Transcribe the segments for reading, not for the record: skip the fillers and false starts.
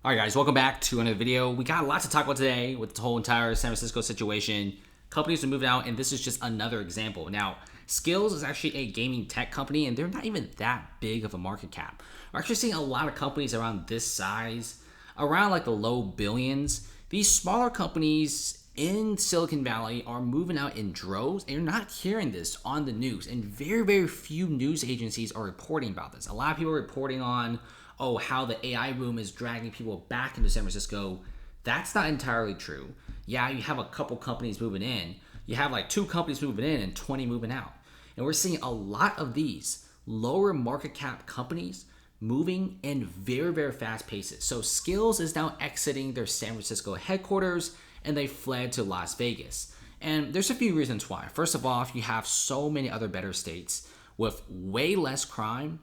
All right, guys, welcome back to another video. We got a lot to talk about today with the whole entire San Francisco situation. Companies are moving out, and this is just another example. Now, Skills is actually a gaming tech company, and they're not even that big of a market cap. We're actually seeing a lot of companies around this size, around like the low billions. These smaller companies in Silicon Valley are moving out in droves, and you're not hearing this on the news. And very, very few news agencies are reporting about this. A lot of people are reporting on how the AI boom is dragging people back into San Francisco. That's not entirely true. Yeah, you have a couple companies moving in. You have like 2 companies moving in and 20 moving out. And we're seeing a lot of these lower market cap companies moving in very, very fast paces. So Skills is now exiting their San Francisco headquarters and they fled to Las Vegas. And there's a few reasons why. First of all, you have so many other better states with way less crime,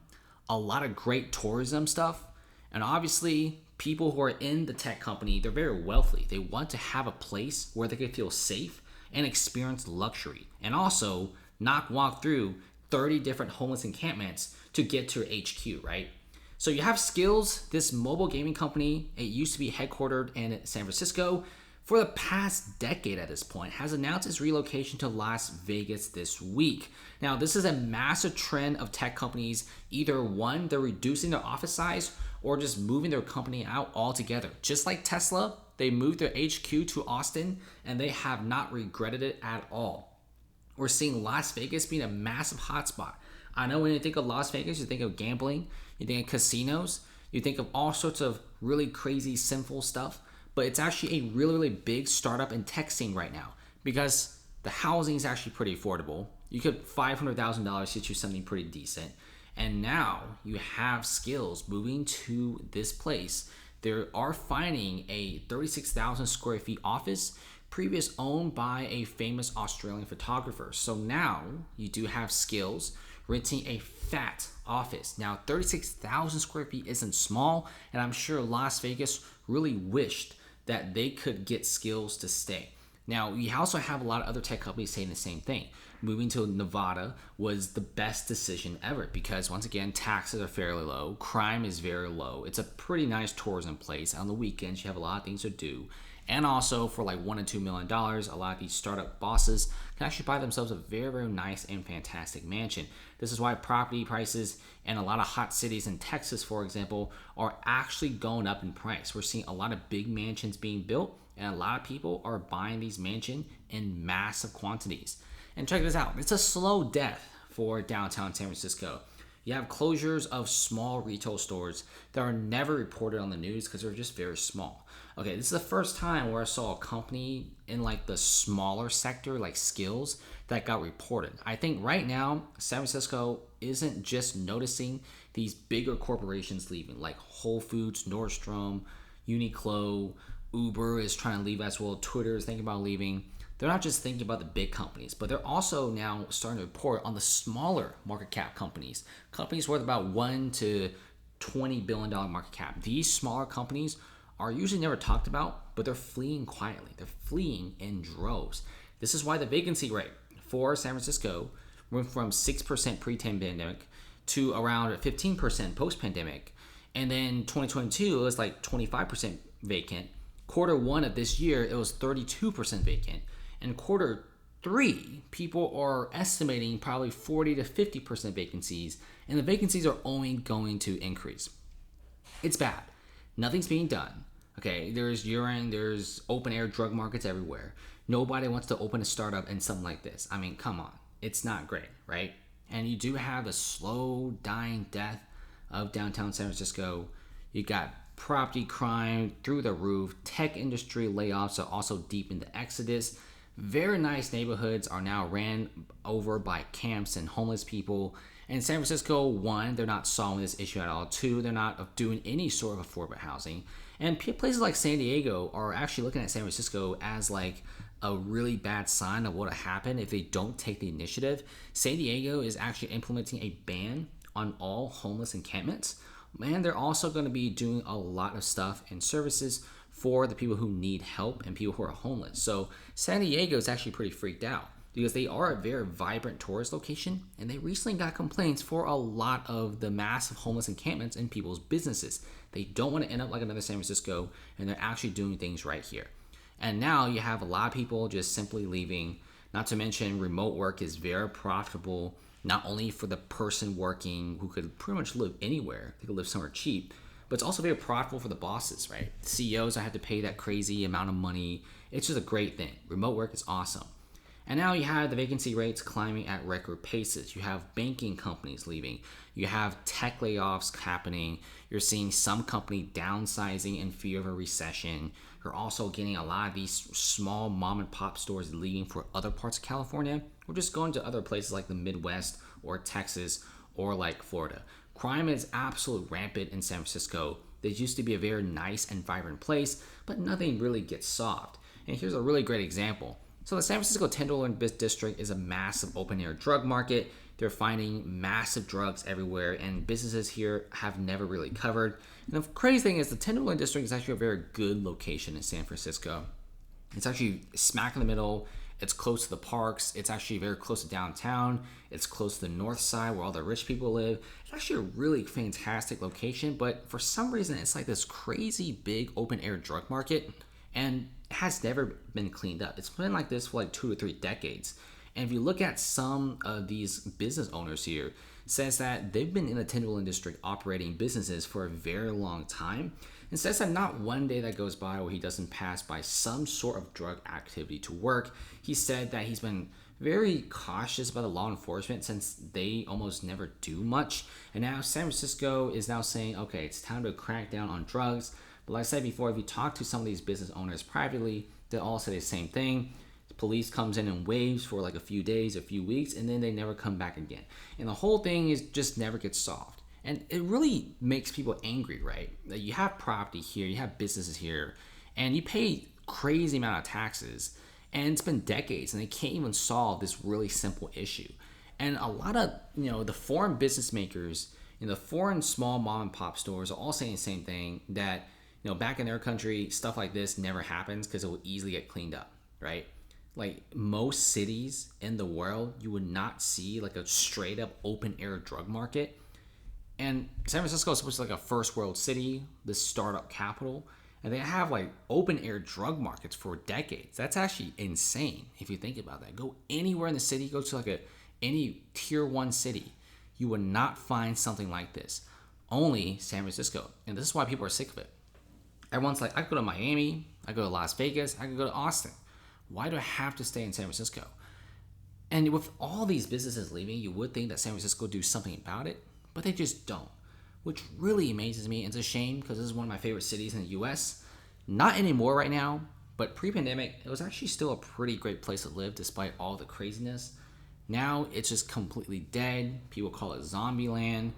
a lot of great tourism stuff, and obviously people who are in the tech company, they're very wealthy. They want to have a place where they can feel safe and experience luxury, and also not walk through 30 different homeless encampments to get to your HQ, right? So you have Skills, this mobile gaming company. It used to be headquartered in San Francisco. For the past decade at this point, has announced its relocation to Las Vegas this week. Now, this is a massive trend of tech companies. Either one, they're reducing their office size or just moving their company out altogether. Just like Tesla, they moved their HQ to Austin and they have not regretted it at all. We're seeing Las Vegas being a massive hotspot. I know when you think of Las Vegas, you think of gambling, you think of casinos, you think of all sorts of really crazy, sinful stuff. But it's actually a really, really big startup and tech scene right now because the housing is actually pretty affordable. You could $500,000 get you something pretty decent. And now you have Skills moving to this place. They are finding a 36,000 square feet office, previous owned by a famous Australian photographer. So now you do have Skills renting a fat office. Now, 36,000 square feet isn't small, and I'm sure Las Vegas really wished that they could get Skills to stay. Now, you also have a lot of other tech companies saying the same thing. Moving to Nevada was the best decision ever because, once again, taxes are fairly low. Crime is very low. It's a pretty nice tourism place. On the weekends, you have a lot of things to do. And also, for like $1 to $2 million, a lot of these startup bosses can actually buy themselves a very, very nice and fantastic mansion. This is why property prices in a lot of hot cities in Texas, for example, are actually going up in price. We're seeing a lot of big mansions being built, and a lot of people are buying these mansions in massive quantities. And check this out. It's a slow death for downtown San Francisco. You have closures of small retail stores that are never reported on the news because they're just very small. Okay, this is the first time where I saw a company in like the smaller sector, like Skills, that got reported. I think right now, San Francisco isn't just noticing these bigger corporations leaving, like Whole Foods, Nordstrom, Uniqlo, Uber is trying to leave as well. Twitter is thinking about leaving. They're not just thinking about the big companies, but they're also now starting to report on the smaller market cap companies, companies worth about $1 to $20 billion market cap. These smaller companies are usually never talked about, but they're fleeing quietly. They're fleeing in droves. This is why the vacancy rate for San Francisco went from 6% pre-pandemic to around 15% post-pandemic. And then 2022, it was like 25% vacant. Quarter 1 of this year, it was 32% vacant. And quarter 3, people are estimating probably 40 to 50% vacancies, and the vacancies are only going to increase. It's bad. Nothing's being done. Okay, there's urine, there's open air drug markets everywhere. Nobody wants to open a startup in something like this. I mean, come on. It's not great, right? And you do have the slow dying death of downtown San Francisco. You got property crime through the roof. Tech industry layoffs are also deep in the exodus. Very nice neighborhoods are now ran over by camps and homeless people. And San Francisco, 1, they're not solving this issue at all. 2, they're not doing any sort of affordable housing. And places like San Diego are actually looking at San Francisco as like a really bad sign of what will happen if they don't take the initiative. San Diego is actually implementing a ban on all homeless encampments. And they're also going to be doing a lot of stuff and services for the people who need help and people who are homeless. So San Diego is actually pretty freaked out. because they are a very vibrant tourist location, and they recently got complaints for a lot of the massive homeless encampments in people's businesses. They don't want to end up like another San Francisco, and they're actually doing things right here. And now you have a lot of people just simply leaving. Not to mention, remote work is very profitable, not only for the person working who could pretty much live anywhere, they could live somewhere cheap, but it's also very profitable for the bosses, right? CEOs don't have to pay that crazy amount of money. It's just a great thing. Remote work is awesome. And now you have the vacancy rates climbing at record paces. You have banking companies leaving. You have tech layoffs happening. You're seeing some company downsizing in fear of a recession. You're also getting a lot of these small mom and pop stores leaving for other parts of California, or just going to other places like the Midwest or Texas or like Florida. Crime is absolutely rampant in San Francisco. This used to be a very nice and vibrant place, but nothing really gets solved. And here's a really great example. So the San Francisco Tenderloin District is a massive open-air drug market. They're finding massive drugs everywhere, and businesses here have never really covered. And the crazy thing is the Tenderloin District is actually a very good location in San Francisco. It's actually smack in the middle. It's close to the parks. It's actually very close to downtown. It's close to the north side where all the rich people live. It's actually a really fantastic location, but for some reason, it's like this crazy big open-air drug market, and it has never been cleaned up. It's been like this for like 2 to 3 decades. And if you look at some of these business owners here, says that they've been in the Tenderloin District operating businesses for a very long time, and says that not one day that goes by where he doesn't pass by some sort of drug activity to work. He said that he's been very cautious about the law enforcement since they almost never do much. And now San Francisco is now saying, okay, it's time to crack down on drugs. But like I said before, if you talk to some of these business owners privately, they all say the same thing. The police comes in and waves for like a few days, a few weeks, and then they never come back again. And the whole thing is just never gets solved. And it really makes people angry, right? That you have property here, you have businesses here, and you pay crazy amount of taxes, and it's been decades, and they can't even solve this really simple issue. And a lot of the foreign business makers, the foreign small mom and pop stores are all saying the same thing, that back in their country, stuff like this never happens because it will easily get cleaned up, right? Like most cities in the world, you would not see like a straight up open air drug market. And San Francisco is supposed to be like a first world city, this startup capital, and they have like open air drug markets for decades. That's actually insane if you think about that. Go anywhere in the city, go to like any tier 1 city, you would not find something like this. Only San Francisco. And this is why people are sick of it. Everyone's like, I could go to Miami, I go to Las Vegas, I could go to Austin. Why do I have to stay in San Francisco? And with all these businesses leaving, you would think that San Francisco would do something about it, but they just don't, which really amazes me. It's a shame because this is one of my favorite cities in the US. Not anymore right now, but pre-pandemic, it was actually still a pretty great place to live despite all the craziness. Now it's just completely dead. People call it zombie land.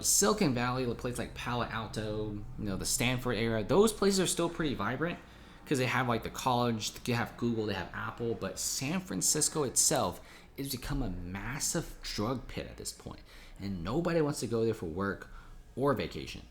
Silicon Valley, a place like Palo Alto, the Stanford area, those places are still pretty vibrant because they have like the college, they have Google, they have Apple, but San Francisco itself has become a massive drug pit at this point, and nobody wants to go there for work or vacation.